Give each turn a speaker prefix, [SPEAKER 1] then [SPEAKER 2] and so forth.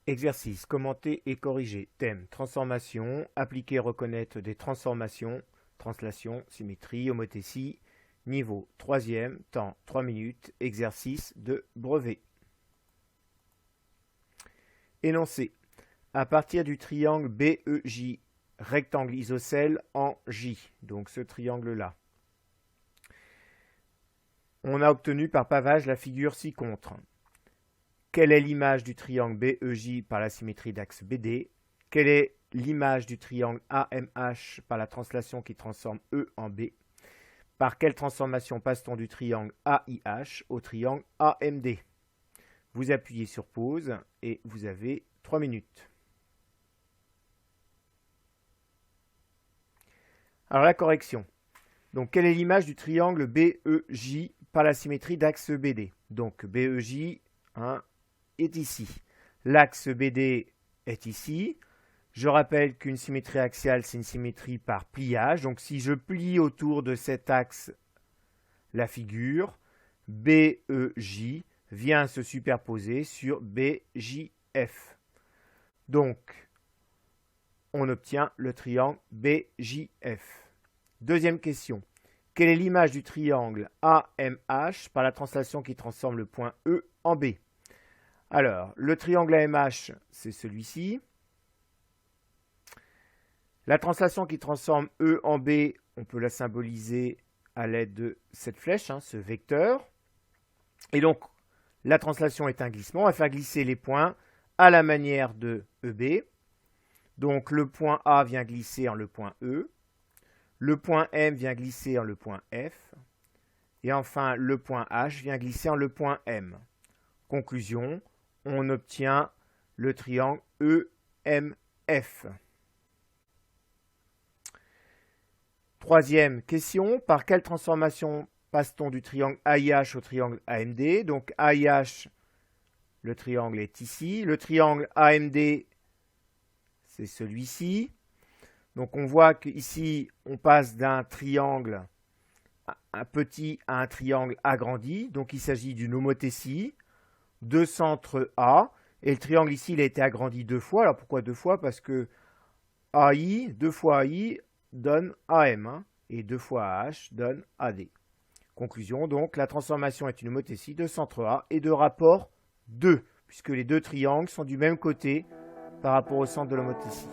[SPEAKER 1] Exercice, commenter et corriger. Thème, transformation, appliquer, reconnaître des transformations, translation, symétrie, homothétie. Niveau 3e, temps 3 minutes, exercice de brevet. Énoncé. À partir du triangle BEJ, rectangle isocèle en J, donc ce triangle-là, on a obtenu par pavage la figure ci-contre. Quelle est l'image du triangle BEJ par la symétrie d'axe BD? Quelle est l'image du triangle AMH par la translation qui transforme E en B? Par quelle transformation passe-t-on du triangle AIH au triangle AMD? Vous appuyez sur pause et vous avez 3 minutes. Alors la correction. Donc quelle est l'image du triangle BEJ par la symétrie d'axe BD? Donc BEJ est ici. L'axe BD est ici. Je rappelle qu'une symétrie axiale, c'est une symétrie par pliage. Donc si je plie autour de cet axe la figure, BEJ vient se superposer sur BJF. Donc, on obtient le triangle BJF. Deuxième question. Quelle est l'image du triangle AMH par la translation qui transforme le point E en B? Alors, le triangle AMH, c'est celui-ci. La translation qui transforme E en B, on peut la symboliser à l'aide de cette flèche, ce vecteur. Et donc, la translation est un glissement. On va faire glisser les points à la manière de EB. Donc, le point A vient glisser en le point E. Le point M vient glisser en le point F. Et enfin, le point H vient glisser en le point M. Conclusion, on obtient le triangle EMF. Troisième question, par quelle transformation passe-t-on du triangle AIH au triangle AMD? Donc AIH, le triangle est ici. Le triangle AMD, c'est celui-ci. Donc on voit qu'ici, on passe d'un triangle un petit à un triangle agrandi. Donc il s'agit d'une homothétie de centre A. Et le triangle ici, il a été agrandi 2 fois. Alors pourquoi 2 fois? Parce que AI, 2 fois AI donne AM. Et 2 fois AH donne AD. Conclusion, donc, la transformation est une homothétie de centre A et de rapport 2, puisque les deux triangles sont du même côté par rapport au centre de l'homothétie.